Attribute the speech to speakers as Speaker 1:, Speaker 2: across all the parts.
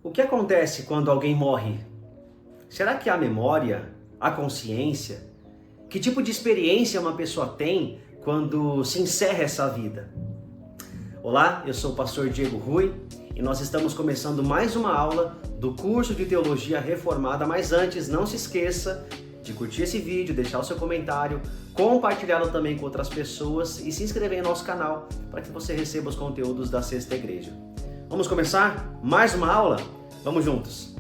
Speaker 1: O que acontece quando alguém morre? Será que há memória, há consciência? Que tipo de experiência uma pessoa tem quando se encerra essa vida? Olá, eu sou o pastor Diego Rui e nós estamos começando mais uma aula do curso de Teologia Reformada, mas antes não se esqueça de curtir esse vídeo, deixar o seu comentário, compartilhá-lo também com outras pessoas e se inscrever em nosso canal para que você receba os conteúdos da Sexta Igreja. Vamos começar mais uma aula? Vamos juntos!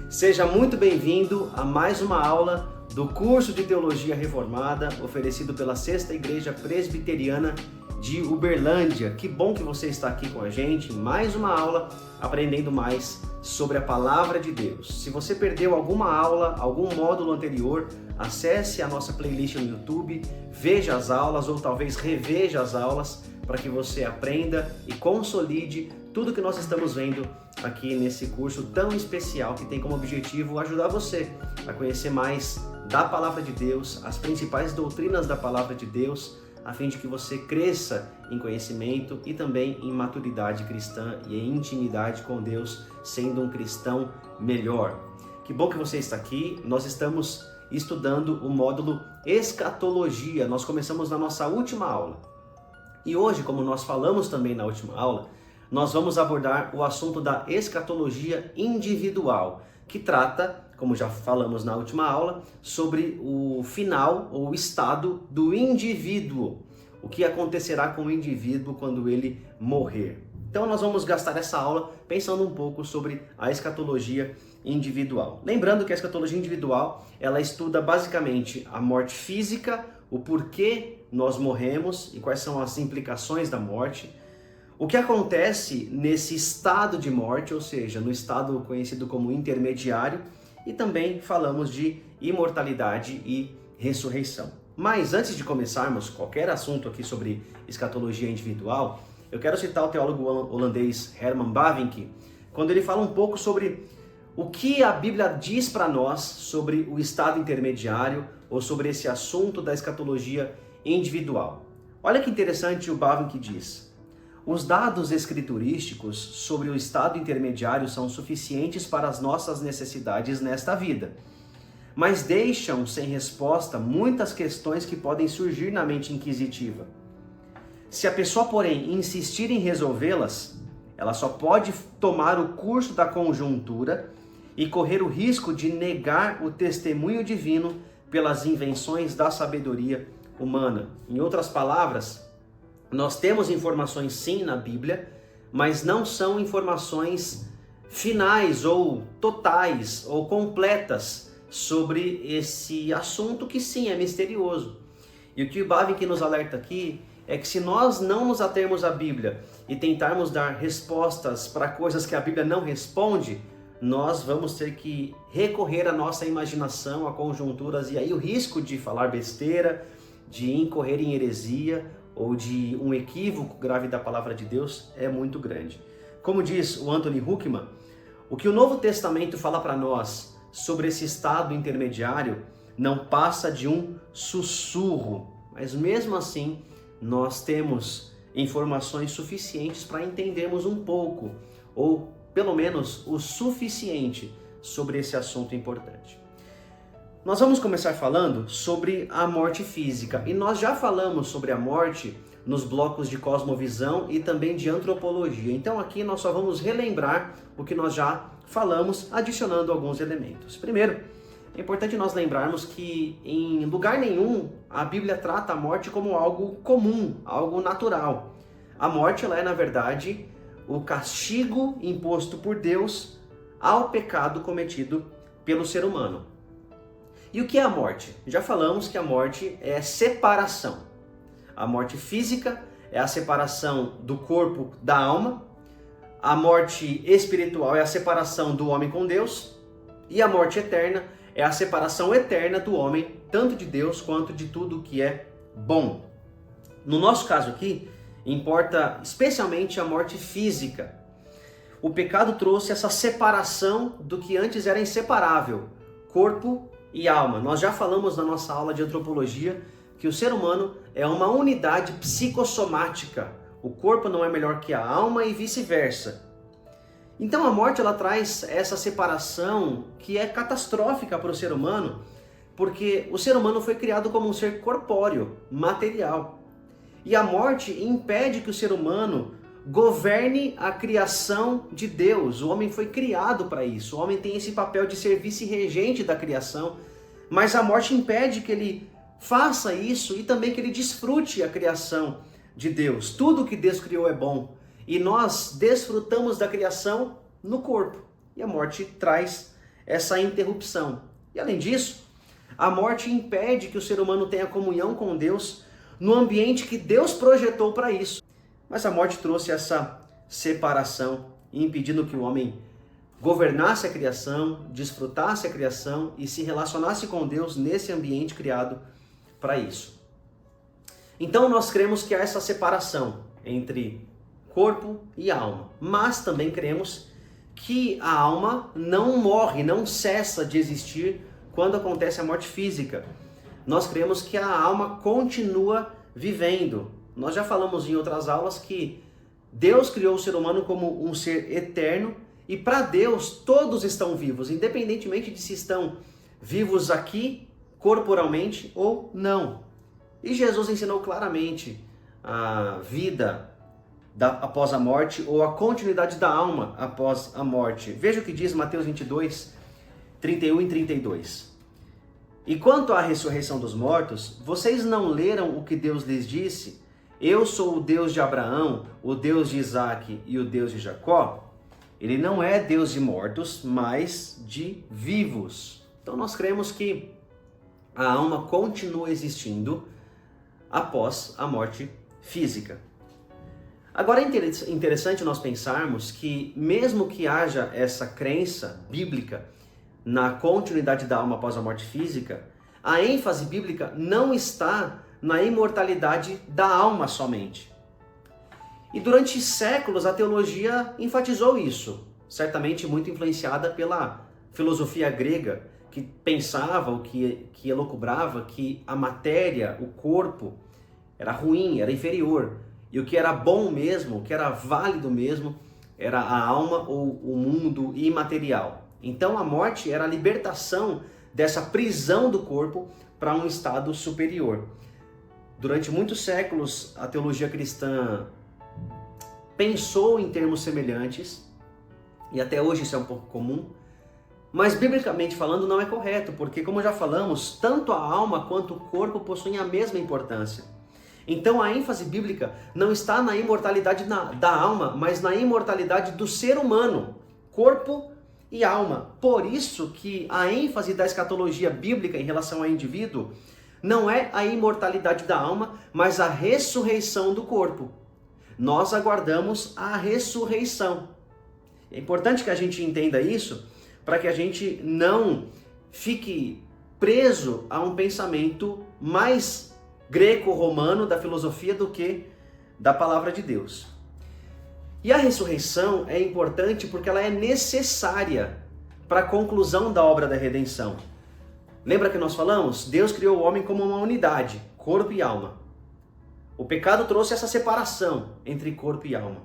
Speaker 1: Seja muito bem-vindo a mais uma aula do curso de Teologia Reformada oferecido pela Sexta Igreja Presbiteriana de Uberlândia. Que bom que você está aqui com a gente, mais uma aula aprendendo mais sobre a Palavra de Deus. Se você perdeu alguma aula, algum módulo anterior, acesse a nossa playlist no YouTube, veja as aulas ou talvez reveja as aulas para que você aprenda e consolide tudo que nós estamos vendo aqui nesse curso tão especial que tem como objetivo ajudar você a conhecer mais da Palavra de Deus, as principais doutrinas da Palavra de Deus, a fim de que você cresça em conhecimento e também em maturidade cristã e em intimidade com Deus, sendo um cristão melhor. Que bom que você está aqui. Nós estamos estudando o módulo Escatologia. Nós começamos na nossa última aula. E hoje, como nós falamos também na última aula, nós vamos abordar o assunto da escatologia individual, que trata, como já falamos na última aula, sobre o final ou o estado do indivíduo. O que acontecerá com o indivíduo quando ele morrer. Então nós vamos gastar essa aula pensando um pouco sobre a escatologia individual. Lembrando que a escatologia individual, ela estuda basicamente a morte física, o porquê nós morremos e quais são as implicações da morte. O que acontece nesse estado de morte, ou seja, no estado conhecido como intermediário, e também falamos de imortalidade e ressurreição. Mas antes de começarmos qualquer assunto aqui sobre escatologia individual, eu quero citar o teólogo holandês Herman Bavinck, quando ele fala um pouco sobre o que a Bíblia diz para nós sobre o estado intermediário ou sobre esse assunto da escatologia individual. Olha que interessante o Bavinck diz. Os dados escriturísticos sobre o estado intermediário são suficientes para as nossas necessidades nesta vida, mas deixam sem resposta muitas questões que podem surgir na mente inquisitiva. Se a pessoa, porém, insistir em resolvê-las, ela só pode tomar o curso da conjuntura e correr o risco de negar o testemunho divino pelas invenções da sabedoria humana. Em outras palavras, nós temos informações sim na Bíblia, mas não são informações finais ou totais ou completas sobre esse assunto que sim é misterioso. E o que o Bavinck nos alerta aqui é que se nós não nos atermos à Bíblia e tentarmos dar respostas para coisas que a Bíblia não responde, nós vamos ter que recorrer à nossa imaginação, a conjunturas, e aí o risco de falar besteira, de incorrer em heresia ou de um equívoco grave da palavra de Deus é muito grande. Como diz o Anthony Huckman, o que o Novo Testamento fala para nós sobre esse estado intermediário não passa de um sussurro, mas mesmo assim nós temos informações suficientes para entendermos um pouco, ou pelo menos o suficiente sobre esse assunto importante. Nós vamos começar falando sobre a morte física, e nós já falamos sobre a morte nos blocos de cosmovisão e também de antropologia. Então aqui nós só vamos relembrar o que nós já falamos, adicionando alguns elementos. Primeiro, é importante nós lembrarmos que em lugar nenhum a Bíblia trata a morte como algo comum, algo natural. A morte, ela é na verdade o castigo imposto por Deus ao pecado cometido pelo ser humano. E o que é a morte? Já falamos que a morte é separação. A morte física é a separação do corpo da alma. A morte espiritual é a separação do homem com Deus. E a morte eterna é a separação eterna do homem, tanto de Deus quanto de tudo que é bom. No nosso caso aqui, importa especialmente a morte física. O pecado trouxe essa separação do que antes era inseparável, corpo e alma. Nós já falamos na nossa aula de antropologia que o ser humano é uma unidade psicossomática. O corpo não é melhor que a alma e vice-versa. Então a morte ela traz essa separação que é catastrófica para o ser humano, porque o ser humano foi criado como um ser corpóreo, material. E a morte impede que o ser humano governe a criação de Deus. O homem foi criado para isso. O homem tem esse papel de ser vice-regente da criação, mas a morte impede que ele faça isso e também que ele desfrute a criação de Deus. Tudo que Deus criou é bom e nós desfrutamos da criação no corpo. E a morte traz essa interrupção. E além disso, a morte impede que o ser humano tenha comunhão com Deus no ambiente que Deus projetou para isso. Mas a morte trouxe essa separação, impedindo que o homem governasse a criação, desfrutasse a criação e se relacionasse com Deus nesse ambiente criado para isso. Então nós cremos que há essa separação entre corpo e alma, mas também cremos que a alma não morre, não cessa de existir quando acontece a morte física. Nós cremos que a alma continua vivendo. Nós já falamos em outras aulas que Deus criou o ser humano como um ser eterno e para Deus todos estão vivos, independentemente de se estão vivos aqui corporalmente ou não. E Jesus ensinou claramente a vida após a morte ou a continuidade da alma após a morte. Veja o que diz Mateus 22, 31 e 32. E quanto à ressurreição dos mortos, vocês não leram o que Deus lhes disse? Eu sou o Deus de Abraão, o Deus de Isaac e o Deus de Jacó. Ele não é Deus de mortos, mas de vivos. Então nós cremos que a alma continua existindo após a morte física. Agora é interessante nós pensarmos que mesmo que haja essa crença bíblica na continuidade da alma após a morte física, a ênfase bíblica não está na imortalidade da alma somente. E durante séculos a teologia enfatizou isso, certamente muito influenciada pela filosofia grega, que pensava, que elucubrava que a matéria, o corpo, era ruim, era inferior. E o que era bom mesmo, o que era válido mesmo, era a alma ou o mundo imaterial. Então a morte era a libertação dessa prisão do corpo para um estado superior. Durante muitos séculos, a teologia cristã pensou em termos semelhantes, e até hoje isso é um pouco comum, mas biblicamente falando não é correto, porque como já falamos, tanto a alma quanto o corpo possuem a mesma importância. Então a ênfase bíblica não está na imortalidade da alma, mas na imortalidade do ser humano, corpo e alma. Por isso que a ênfase da escatologia bíblica em relação ao indivíduo não é a imortalidade da alma, mas a ressurreição do corpo. Nós aguardamos a ressurreição. É importante que a gente entenda isso para que a gente não fique preso a um pensamento mais greco-romano da filosofia do que da palavra de Deus. E a ressurreição é importante porque ela é necessária para a conclusão da obra da redenção. Lembra que nós falamos? Deus criou o homem como uma unidade, corpo e alma. O pecado trouxe essa separação entre corpo e alma.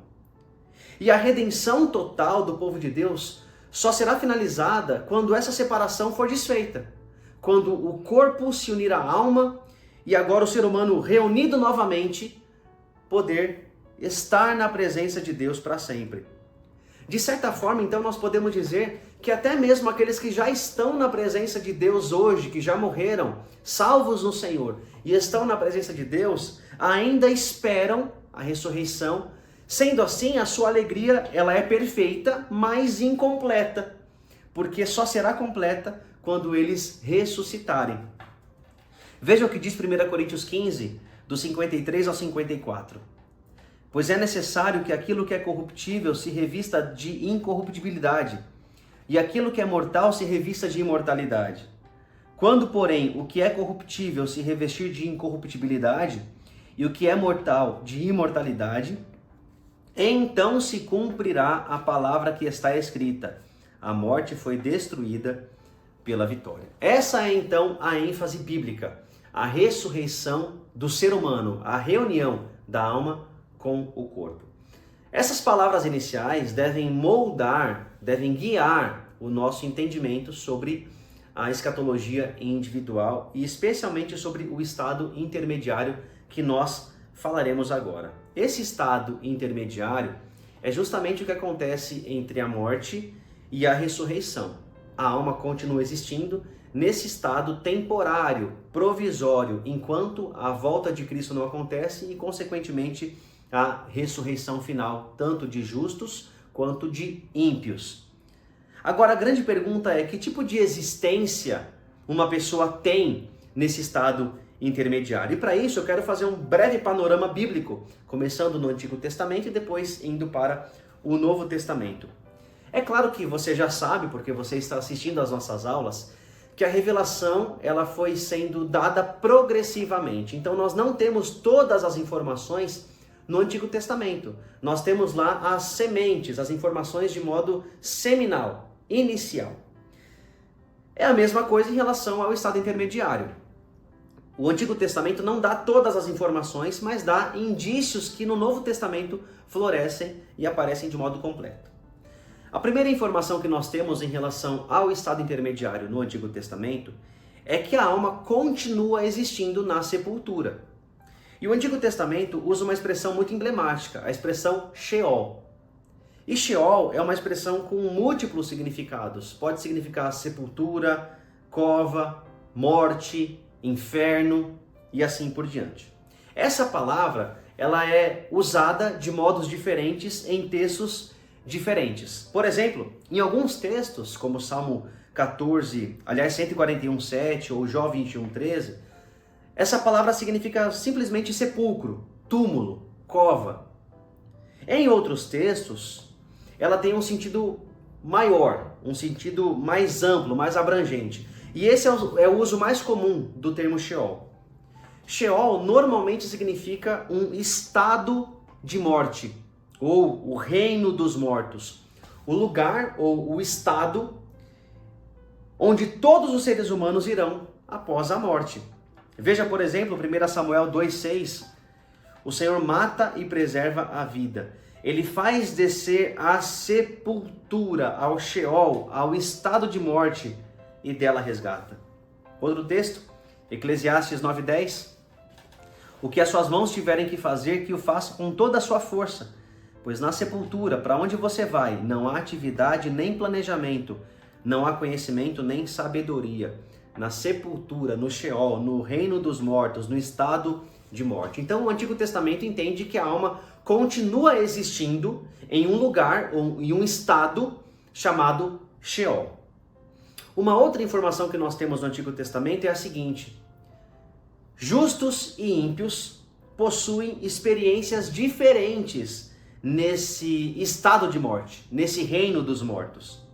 Speaker 1: E a redenção total do povo de Deus só será finalizada quando essa separação for desfeita. Quando o corpo se unir à alma e agora o ser humano reunido novamente poder estar na presença de Deus para sempre. De certa forma, então, nós podemos dizer que até mesmo aqueles que já estão na presença de Deus hoje, que já morreram, salvos no Senhor, e estão na presença de Deus, ainda esperam a ressurreição. Sendo assim, a sua alegria ela é perfeita, mas incompleta, porque só será completa quando eles ressuscitarem. Veja o que diz 1 Coríntios 15, do 53 ao 54. Pois é necessário que aquilo que é corruptível se revista de incorruptibilidade, e aquilo que é mortal se revista de imortalidade. Quando, porém, o que é corruptível se revestir de incorruptibilidade, e o que é mortal de imortalidade, então se cumprirá a palavra que está escrita: a morte foi destruída pela vitória. Essa é então a ênfase bíblica. a ressurreição do ser humano, a reunião da alma com o corpo. Essas palavras iniciais devem moldar, devem guiar o nosso entendimento sobre a escatologia individual e especialmente sobre o estado intermediário que nós falaremos agora. Esse estado intermediário é justamente o que acontece entre a morte e a ressurreição. A alma continua existindo nesse estado temporário, provisório, enquanto a volta de Cristo não acontece e, consequentemente, a ressurreição final, tanto de justos quanto de ímpios. Agora, a grande pergunta é: que tipo de existência uma pessoa tem nesse estado intermediário? E para isso eu quero fazer um breve panorama bíblico, começando no Antigo Testamento e depois indo para o Novo Testamento. É claro que você já sabe, porque você está assistindo às nossas aulas, que a revelação ela foi sendo dada progressivamente. Então nós não temos todas as informações no Antigo Testamento. Nós temos lá as sementes, as informações de modo seminal, inicial. É a mesma coisa em relação ao estado intermediário. O Antigo Testamento não dá todas as informações, mas dá indícios que no Novo Testamento florescem e aparecem de modo completo. A primeira informação que nós temos em relação ao estado intermediário no Antigo Testamento é que a alma continua existindo na sepultura. E o Antigo Testamento usa uma expressão muito emblemática, a expressão Sheol. E Sheol é uma expressão com múltiplos significados. Pode significar sepultura, cova, morte, inferno e assim por diante. Essa palavra ela é usada de modos diferentes em textos diferentes. Por exemplo, em alguns textos, como Salmo 141:7 ou Jó 21:13, essa palavra significa simplesmente sepulcro, túmulo, cova. Em outros textos, ela tem um sentido maior, um sentido mais amplo, mais abrangente. E esse é o uso mais comum do termo Sheol. Sheol normalmente significa um estado de morte, ou o reino dos mortos. O lugar ou o estado onde todos os seres humanos irão após a morte. Veja, por exemplo, 1 Samuel 2,6. O Senhor mata e preserva a vida. Ele faz descer a sepultura, ao Sheol, ao estado de morte, e dela resgata. Outro texto, Eclesiastes 9:10. O que as suas mãos tiverem que fazer, que o faça com toda a sua força. Pois na sepultura, para onde você vai, não há atividade nem planejamento, não há conhecimento nem sabedoria. Na sepultura, no Sheol, no reino dos mortos, no estado de morte. Então o Antigo Testamento entende que a alma continua existindo em um lugar ou em um estado chamado Sheol. Uma outra informação que nós temos no Antigo Testamento é a seguinte: justos e ímpios possuem experiências diferentes nesse estado de morte, nesse reino dos mortos.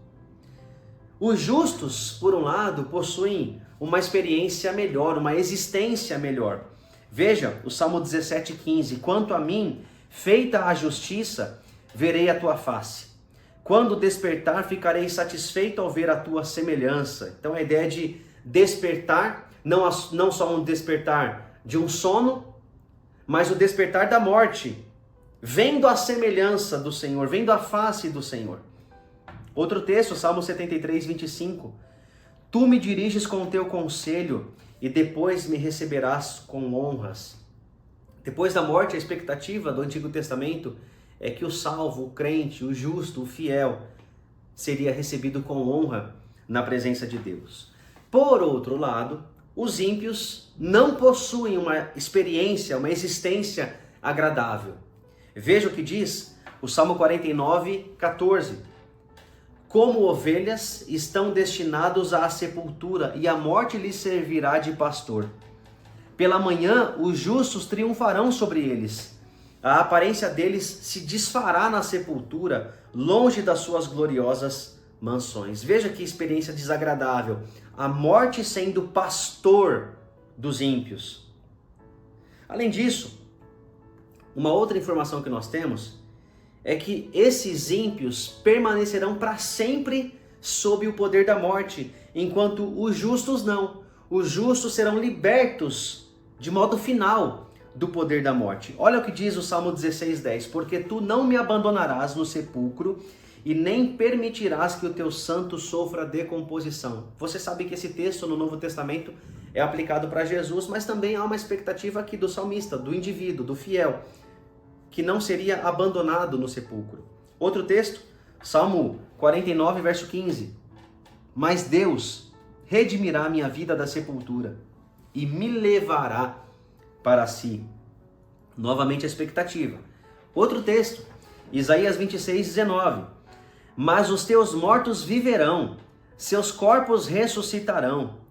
Speaker 1: Os justos, por um lado, possuem uma experiência melhor, uma existência melhor. Veja o Salmo 17:15. Quanto a mim, feita a justiça, verei a tua face. Quando despertar, ficarei satisfeito ao ver a tua semelhança. Então a ideia de despertar, não só um despertar de um sono, mas o despertar da morte, vendo a semelhança do Senhor, vendo a face do Senhor. Outro texto, Salmo 73:25. Tu me diriges com o teu conselho e depois me receberás com honras. Depois da morte, a expectativa do Antigo Testamento é que o salvo, o crente, o justo, o fiel, seria recebido com honra na presença de Deus. Por outro lado, os ímpios não possuem uma experiência, uma existência agradável. Veja o que diz o Salmo 49:14. Como ovelhas estão destinados à sepultura, e a morte lhes servirá de pastor. Pela manhã os justos triunfarão sobre eles. A aparência deles se desfará na sepultura, longe das suas gloriosas mansões. Veja que experiência desagradável. A morte sendo pastor dos ímpios. Além disso, uma outra informação que nós temos é que esses ímpios permanecerão para sempre sob o poder da morte, enquanto os justos não. os justos serão libertos de modo final do poder da morte. Olha o que diz o Salmo 16:10. Porque tu não me abandonarás no sepulcro e nem permitirás que o teu santo sofra decomposição. Você sabe que esse texto no Novo Testamento é aplicado para Jesus, mas também há uma expectativa aqui do salmista, do indivíduo, do fiel, que não seria abandonado no sepulcro. Outro texto, Salmo 49, verso 15. Mas Deus redimirá minha vida da sepultura e me levará para si. Novamente a expectativa. Outro texto, Isaías 26, 19. Mas os teus mortos viverão, seus corpos ressuscitarão.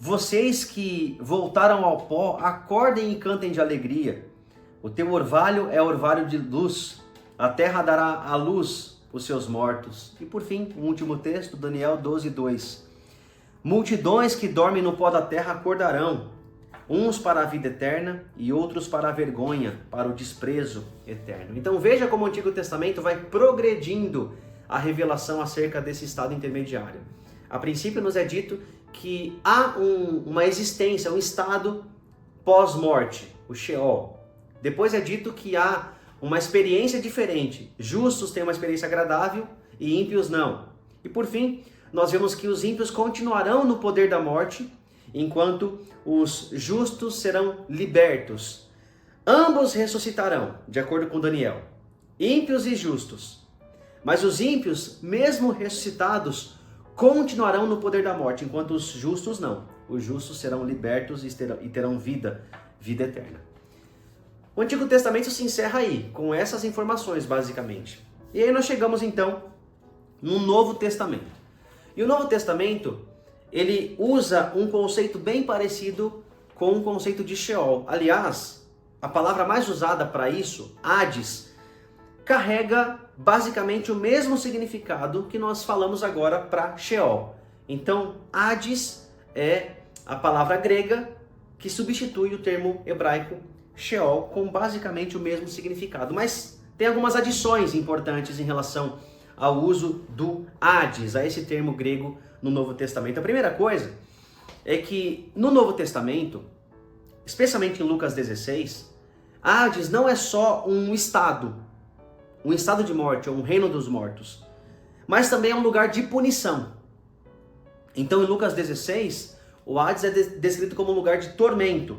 Speaker 1: Vocês que voltaram ao pó, acordem e cantem de alegria. O teu orvalho é orvalho de luz, a terra dará à luz os seus mortos. E por fim, o último texto, Daniel 12, 2. Multidões que dormem no pó da terra acordarão, uns para a vida eterna e outros para a vergonha, para o desprezo eterno. Então veja como o Antigo Testamento vai progredindo a revelação acerca desse estado intermediário. A princípio nos é dito que há uma existência, um estado pós-morte, o Sheol. Depois é dito que há uma experiência diferente. Justos têm uma experiência agradável e ímpios não. E por fim, nós vemos que os ímpios continuarão no poder da morte, enquanto os justos serão libertos. Ambos ressuscitarão, de acordo com Daniel, ímpios e justos. Mas os ímpios, mesmo ressuscitados, continuarão no poder da morte, enquanto os justos não. Os justos serão libertos e terão vida eterna. O Antigo Testamento se encerra aí, com essas informações, basicamente. E aí nós chegamos, então, no Novo Testamento. E o Novo Testamento, ele usa um conceito bem parecido com o conceito de Sheol. Aliás, a palavra mais usada para isso, Hades, carrega basicamente o mesmo significado que nós falamos agora para Sheol. Então, Hades é a palavra grega que substitui o termo hebraico Sheol, com basicamente o mesmo significado. Mas tem algumas adições importantes em relação ao uso do Hades, a esse termo grego no Novo Testamento. A primeira coisa é que no Novo Testamento, especialmente em Lucas 16, Hades não é só um estado de morte, ou um reino dos mortos, mas também é um lugar de punição. Então em Lucas 16, o Hades é descrito como um lugar de tormento.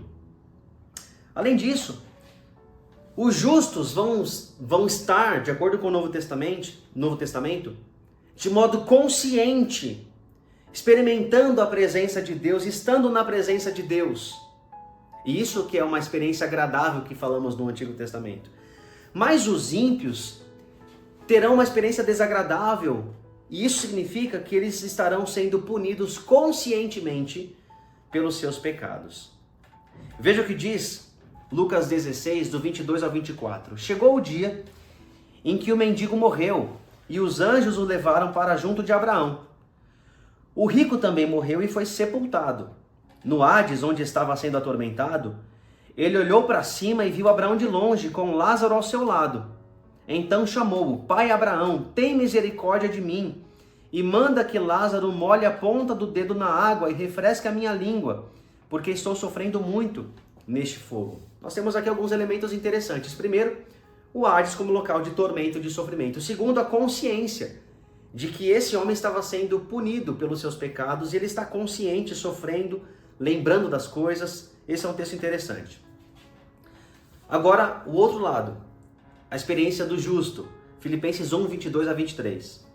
Speaker 1: Além disso, os justos vão estar, de acordo com o Novo Testamento, de modo consciente, experimentando a presença de Deus, estando na presença de Deus. E isso que é uma experiência agradável que falamos no Antigo Testamento. Mas os ímpios terão uma experiência desagradável, e isso significa que eles estarão sendo punidos conscientemente pelos seus pecados. Veja o que diz Lucas 16, do 22 ao 24. Chegou o dia em que o mendigo morreu, e os anjos o levaram para junto de Abraão. O rico também morreu e foi sepultado. No Hades, onde estava sendo atormentado, ele olhou para cima e viu Abraão de longe, com Lázaro ao seu lado. Então chamou-o: Pai Abraão, tem misericórdia de mim, e manda que Lázaro molhe a ponta do dedo na água e refresque a minha língua, porque estou sofrendo muito neste fogo. Nós temos aqui alguns elementos interessantes. Primeiro, o Hades como local de tormento e de sofrimento. Segundo, a consciência de que esse homem estava sendo punido pelos seus pecados, e ele está consciente, sofrendo, lembrando das coisas. Esse é um texto interessante. Agora, o outro lado, a experiência do justo. Filipenses 1, 22 a 23.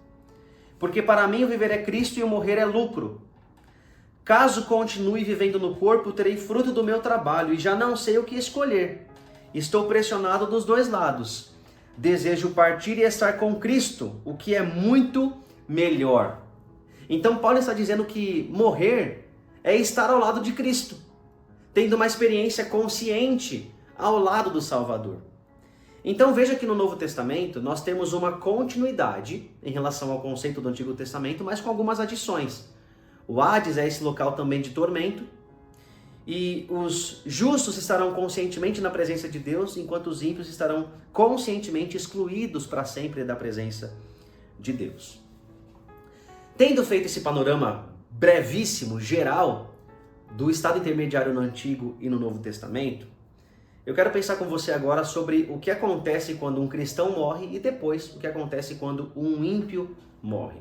Speaker 1: Porque para mim o viver é Cristo e o morrer é lucro. Caso continue vivendo no corpo, terei fruto do meu trabalho e já não sei o que escolher. Estou pressionado dos dois lados. Desejo partir e estar com Cristo, o que é muito melhor. Então Paulo está dizendo que morrer é estar ao lado de Cristo, tendo uma experiência consciente ao lado do Salvador. Então veja que no Novo Testamento nós temos uma continuidade em relação ao conceito do Antigo Testamento, mas com algumas adições. O Hades é esse local também de tormento, e os justos estarão conscientemente na presença de Deus, enquanto os ímpios estarão conscientemente excluídos para sempre da presença de Deus. Tendo feito esse panorama brevíssimo, geral, do estado intermediário no Antigo e no Novo Testamento, eu quero pensar com você agora sobre o que acontece quando um cristão morre e depois o que acontece quando um ímpio morre.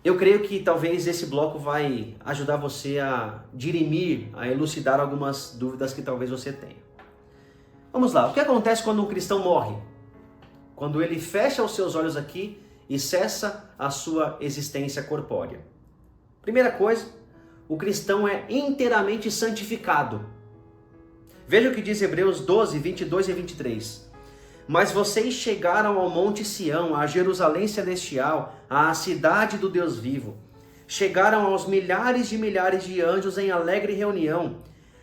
Speaker 1: Eu creio que talvez esse bloco vai ajudar você a dirimir, a elucidar algumas dúvidas que talvez você tenha. Vamos lá, o que acontece quando um cristão morre? Quando ele fecha os seus olhos aqui e cessa a sua existência corpórea. Primeira coisa, o cristão é inteiramente santificado. Veja o que diz Hebreus 12, 22 e 23. Mas vocês chegaram ao Monte Sião, a Jerusalém Celestial, à cidade do Deus vivo. Chegaram aos milhares de anjos em alegre reunião,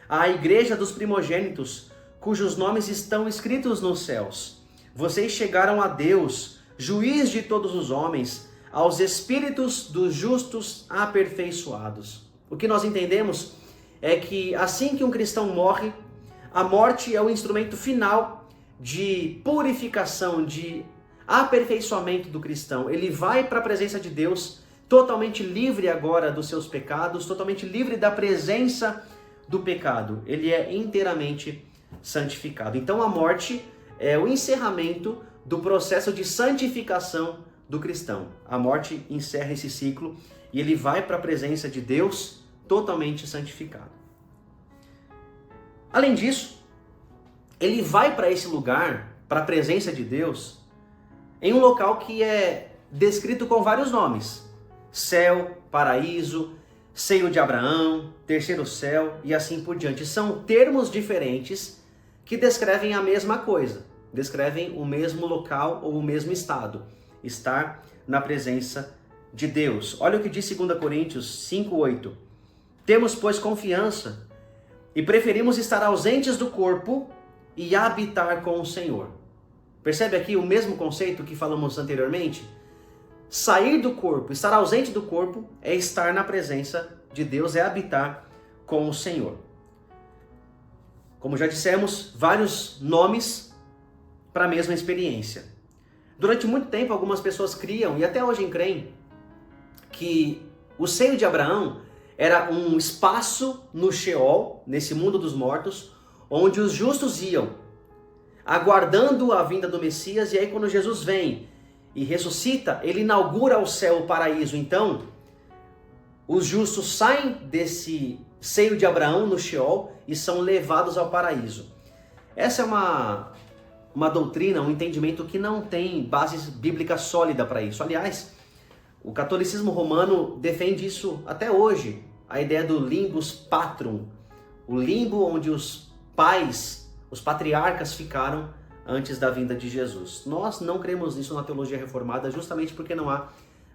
Speaker 1: à igreja dos primogênitos, cujos nomes estão escritos nos céus. Vocês chegaram a Deus, juiz de todos os homens, aos espíritos dos justos aperfeiçoados. O que nós entendemos é que assim que um cristão morre, a morte é o instrumento final de purificação, de aperfeiçoamento do cristão. Ele vai para a presença de Deus totalmente livre agora dos seus pecados, totalmente livre da presença do pecado. Ele é inteiramente santificado. Então a morte é o encerramento do processo de santificação do cristão. A morte encerra esse ciclo e ele vai para a presença de Deus totalmente santificado. Além disso, ele vai para esse lugar, para a presença de Deus, em um local que é descrito com vários nomes: céu, paraíso, seio de Abraão, terceiro céu e assim por diante. São termos diferentes que descrevem a mesma coisa, descrevem o mesmo local ou o mesmo estado, estar na presença de Deus. Olha o que diz 2 Coríntios 5:8. Temos, pois, confiança e preferimos estar ausentes do corpo e habitar com o Senhor. Percebe aqui o mesmo conceito que falamos anteriormente? Sair do corpo, estar ausente do corpo, é estar na presença de Deus, é habitar com o Senhor. Como já dissemos, vários nomes para a mesma experiência. Durante muito tempo, algumas pessoas criam, e até hoje creem, que o seio de Abraão era um espaço no Sheol, nesse mundo dos mortos, onde os justos iam, aguardando a vinda do Messias, e aí quando Jesus vem e ressuscita, ele inaugura o céu, o paraíso. Então, os justos saem desse seio de Abraão no Sheol e são levados ao paraíso. Essa é uma doutrina, um entendimento que não tem base bíblica sólida para isso. Aliás, o catolicismo romano defende isso até hoje, a ideia do limbus patrum, o limbo onde os pais, os patriarcas ficaram antes da vinda de Jesus. Nós não cremos nisso na teologia reformada justamente porque não há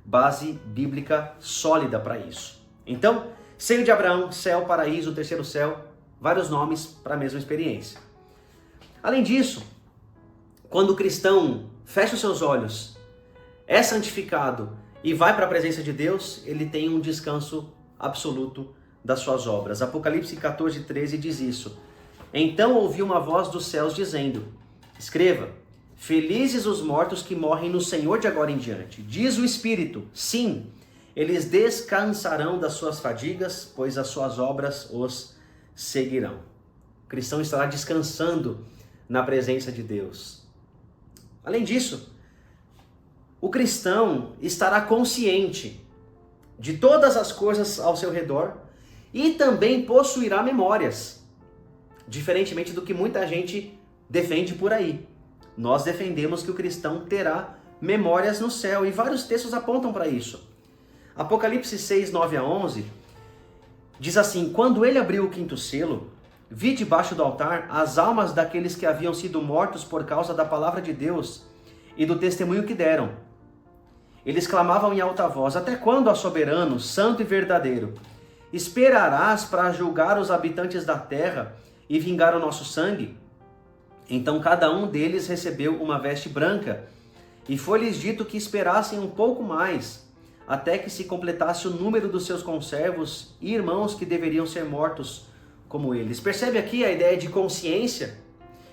Speaker 1: base bíblica sólida para isso. Então, seio de Abraão, céu, paraíso, terceiro céu, vários nomes para a mesma experiência. Além disso, quando o cristão fecha os seus olhos, é santificado e vai para a presença de Deus, ele tem um descanso absoluto das suas obras. Apocalipse 14:13 diz isso. Então ouvi uma voz dos céus dizendo: escreva, felizes os mortos que morrem no Senhor de agora em diante. Diz o Espírito, sim, eles descansarão das suas fadigas, pois as suas obras os seguirão. O cristão estará descansando na presença de Deus. Além disso, o cristão estará consciente de todas as coisas ao seu redor e também possuirá memórias, diferentemente do que muita gente defende por aí. Nós defendemos que o cristão terá memórias no céu e vários textos apontam para isso. Apocalipse 6:9-11 diz assim: quando ele abriu o quinto selo, vi debaixo do altar as almas daqueles que haviam sido mortos por causa da palavra de Deus e do testemunho que deram. Eles clamavam em alta voz: até quando, ó soberano, santo e verdadeiro, esperarás para julgar os habitantes da terra e vingar o nosso sangue? Então cada um deles recebeu uma veste branca, e foi-lhes dito que esperassem um pouco mais, até que se completasse o número dos seus conservos e irmãos que deveriam ser mortos como eles. Percebe aqui a ideia de consciência?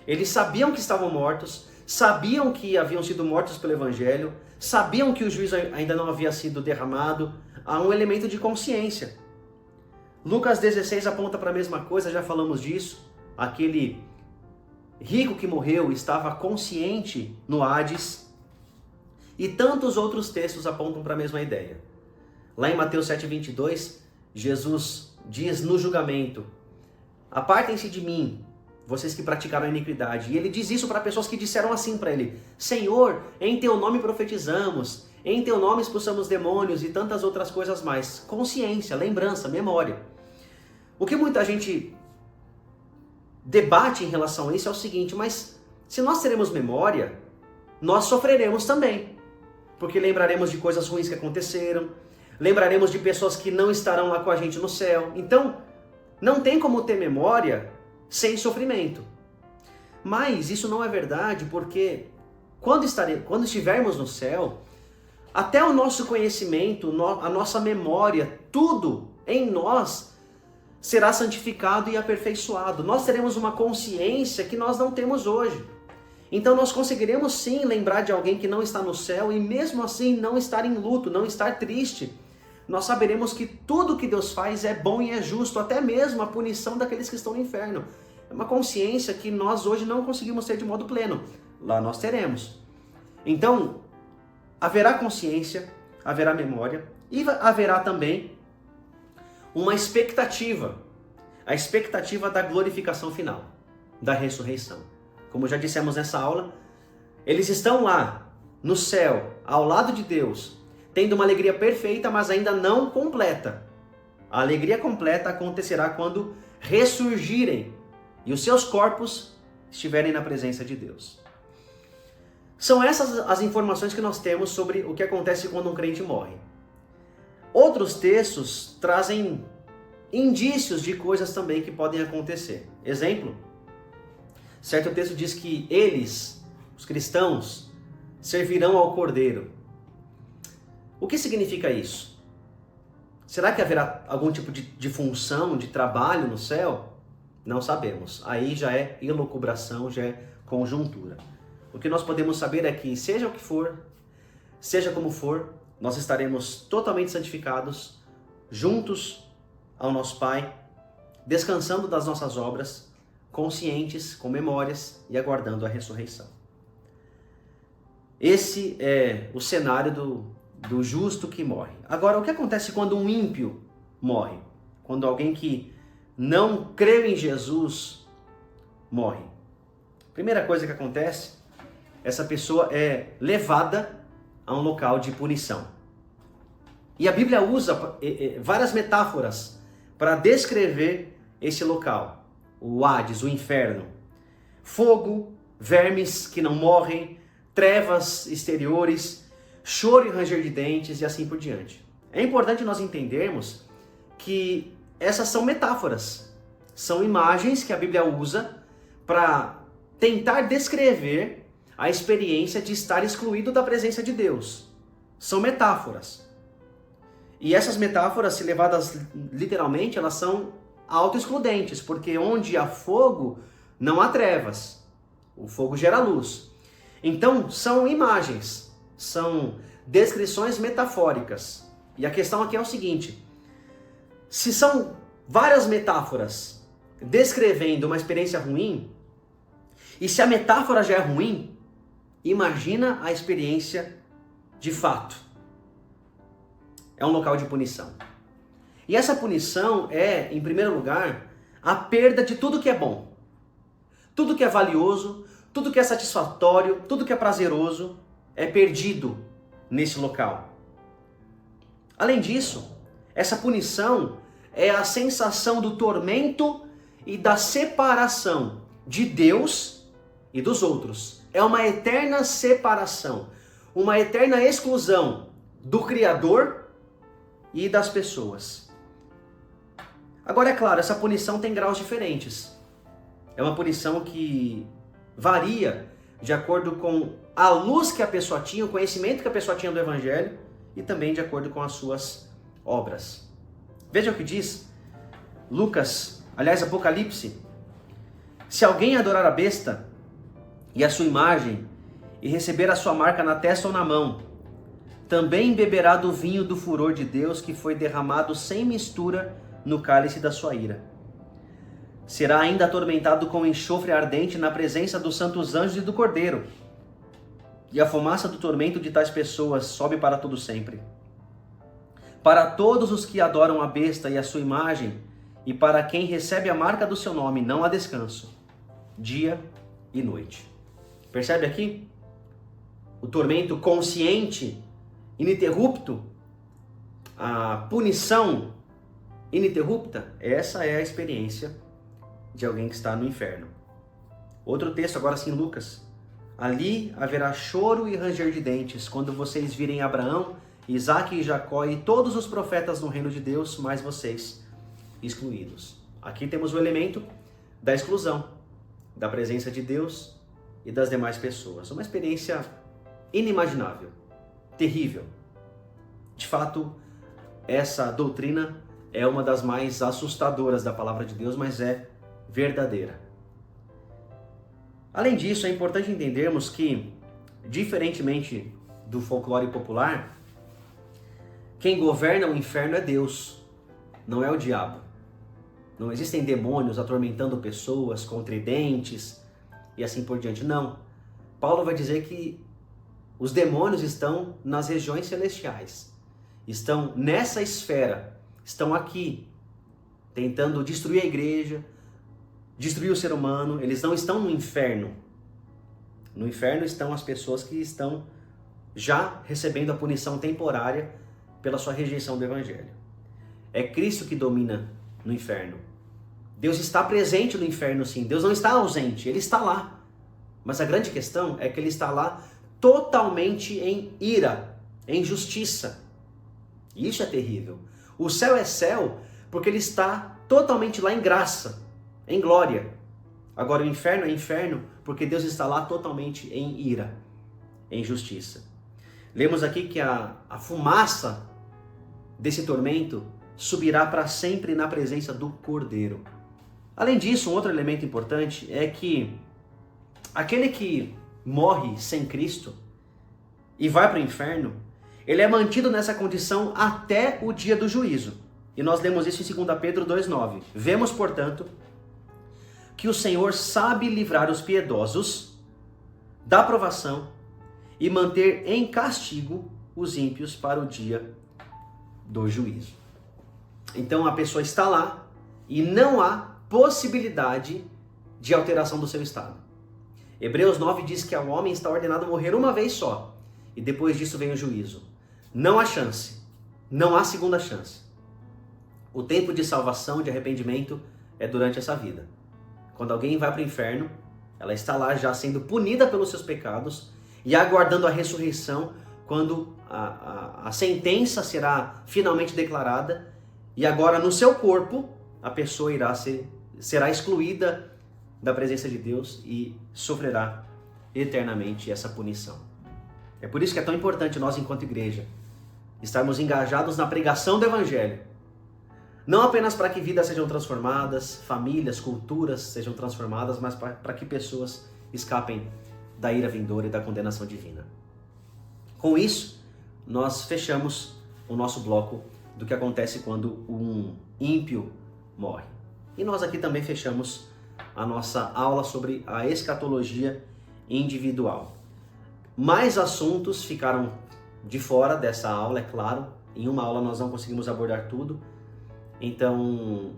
Speaker 1: Eles sabiam que estavam mortos, sabiam que haviam sido mortos pelo Evangelho, sabiam que o juízo ainda não havia sido derramado. Há um elemento de consciência. Lucas 16 aponta para a mesma coisa, já falamos disso. Aquele rico que morreu estava consciente no Hades. E tantos outros textos apontam para a mesma ideia. Lá em Mateus 7,22, Jesus diz no julgamento: apartem-se de mim, vocês que praticaram a iniquidade. E ele diz isso para pessoas que disseram assim para ele: Senhor, em teu nome profetizamos, em teu nome expulsamos demônios e tantas outras coisas mais. Consciência, lembrança, memória. O que muita gente debate em relação a isso é o seguinte: mas se nós teremos memória, nós sofreremos também. Porque lembraremos de coisas ruins que aconteceram, lembraremos de pessoas que não estarão lá com a gente no céu. Então, não tem como ter memória sem sofrimento. Mas isso não é verdade, porque quando estivermos no céu, até o nosso conhecimento, a nossa memória, tudo em nós será santificado e aperfeiçoado. Nós teremos uma consciência que nós não temos hoje. Então nós conseguiremos sim lembrar de alguém que não está no céu e mesmo assim não estar em luto, não estar triste. Nós saberemos que tudo que Deus faz é bom e é justo, até mesmo a punição daqueles que estão no inferno. É uma consciência que nós hoje não conseguimos ter de modo pleno. Lá nós teremos. Então, haverá consciência, haverá memória e haverá também uma expectativa. A expectativa da glorificação final, da ressurreição. Como já dissemos nessa aula, eles estão lá, no céu, ao lado de Deus, tendo uma alegria perfeita, mas ainda não completa. A alegria completa acontecerá quando ressurgirem e os seus corpos estiverem na presença de Deus. São essas as informações que nós temos sobre o que acontece quando um crente morre. Outros textos trazem indícios de coisas também que podem acontecer. Exemplo, certo texto diz que eles, os cristãos, servirão ao Cordeiro. O que significa isso? Será que haverá algum tipo de função, de trabalho no céu? Não sabemos. Aí já é elucubração, já é conjuntura. O que nós podemos saber é que, seja o que for, seja como for, nós estaremos totalmente santificados, juntos ao nosso Pai, descansando das nossas obras, conscientes, com memórias e aguardando a ressurreição. Esse é o cenário do justo que morre. Agora, o que acontece quando um ímpio morre? Quando alguém que não creu em Jesus morre? Primeira coisa que acontece, essa pessoa é levada a um local de punição. E a Bíblia usa várias metáforas para descrever esse local. O Hades, o inferno. Fogo, vermes que não morrem, trevas exteriores, choro e ranger de dentes e assim por diante. É importante nós entendermos que essas são metáforas. São imagens que a Bíblia usa para tentar descrever a experiência de estar excluído da presença de Deus. São metáforas. E essas metáforas, se levadas literalmente, elas são autoexcludentes, porque onde há fogo, não há trevas. O fogo gera luz. Então, são imagens, são descrições metafóricas. E a questão aqui é o seguinte: se são várias metáforas descrevendo uma experiência ruim, e se a metáfora já é ruim, imagina a experiência de fato. É um local de punição. E essa punição é, em primeiro lugar, a perda de tudo que é bom. Tudo que é valioso, tudo que é satisfatório, tudo que é prazeroso é perdido nesse local. Além disso, essa punição é a sensação do tormento e da separação de Deus e dos outros. É uma eterna separação, uma eterna exclusão do Criador e das pessoas. Agora, é claro, essa punição tem graus diferentes. É uma punição que varia de acordo com a luz que a pessoa tinha, o conhecimento que a pessoa tinha do Evangelho e também de acordo com as suas obras. Veja o que diz Apocalipse. Se alguém adorar a besta e a sua imagem e receber a sua marca na testa ou na mão, também beberá do vinho do furor de Deus que foi derramado sem mistura no cálice da sua ira. Será ainda atormentado com enxofre ardente na presença dos santos anjos e do Cordeiro. E a fumaça do tormento de tais pessoas sobe para todo sempre. Para todos os que adoram a besta e a sua imagem, e para quem recebe a marca do seu nome, não há descanso, dia e noite. Percebe aqui? O tormento consciente, ininterrupto, a punição ininterrupta, essa é a experiência de alguém que está no inferno. Outro texto, agora sim, Lucas. Ali haverá choro e ranger de dentes, quando vocês virem Abraão, Isaque e Jacó e todos os profetas no reino de Deus, mas vocês excluídos. Aqui temos o elemento da exclusão, da presença de Deus e das demais pessoas. Uma experiência inimaginável, terrível. De fato, essa doutrina é uma das mais assustadoras da palavra de Deus, mas é verdadeira. Além disso, é importante entendermos que, diferentemente do folclore popular, quem governa o inferno é Deus, não é o diabo. Não existem demônios atormentando pessoas com tridentes e assim por diante. Não. Paulo vai dizer que os demônios estão nas regiões celestiais. Estão nessa esfera. Estão aqui, tentando destruir a igreja, destruir o ser humano. Eles não estão no inferno. No inferno estão as pessoas que estão já recebendo a punição temporária pela sua rejeição do evangelho. É Cristo que domina no inferno. Deus está presente no inferno, sim. Deus não está ausente, Ele está lá. Mas a grande questão é que Ele está lá totalmente em ira, em justiça. E isso é terrível. O céu é céu porque Ele está totalmente lá em graça, em glória. Agora o inferno é inferno porque Deus está lá totalmente em ira, em justiça. Lemos aqui que a fumaça desse tormento subirá para sempre na presença do Cordeiro. Além disso, um outro elemento importante é que aquele que morre sem Cristo e vai para o inferno, ele é mantido nessa condição até o dia do juízo. E nós lemos isso em 2 Pedro 2,9. Vemos, portanto, que o Senhor sabe livrar os piedosos da provação e manter em castigo os ímpios para o dia do juízo. Então a pessoa está lá e não há possibilidade de alteração do seu estado. Hebreus 9 diz que ao homem está ordenado morrer uma vez só e depois disso vem o juízo. Não há chance, não há segunda chance. O tempo de salvação, de arrependimento é durante essa vida. Quando alguém vai para o inferno, ela está lá já sendo punida pelos seus pecados e aguardando a ressurreição quando a sentença será finalmente declarada e agora no seu corpo a pessoa será excluída da presença de Deus e sofrerá eternamente essa punição. É por isso que é tão importante nós, enquanto igreja, estarmos engajados na pregação do Evangelho. Não apenas para que vidas sejam transformadas, famílias, culturas sejam transformadas, mas para que pessoas escapem da ira vindoura e da condenação divina. Com isso, nós fechamos o nosso bloco do que acontece quando um ímpio morre. E nós aqui também fechamos a nossa aula sobre a escatologia individual. Mais assuntos ficaram de fora dessa aula, é claro. Em uma aula nós não conseguimos abordar tudo. Então,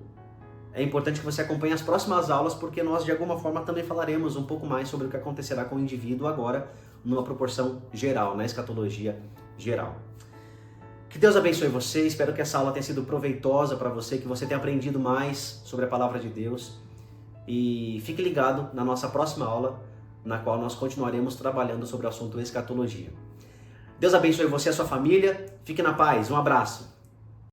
Speaker 1: é importante que você acompanhe as próximas aulas, porque nós de alguma forma também falaremos um pouco mais sobre o que acontecerá com o indivíduo agora, numa proporção geral, na escatologia geral. Que Deus abençoe você, espero que essa aula tenha sido proveitosa para você, que você tenha aprendido mais sobre a palavra de Deus. E fique ligado na nossa próxima aula, na qual nós continuaremos trabalhando sobre o assunto escatologia. Deus abençoe você e a sua família, fique na paz, um abraço.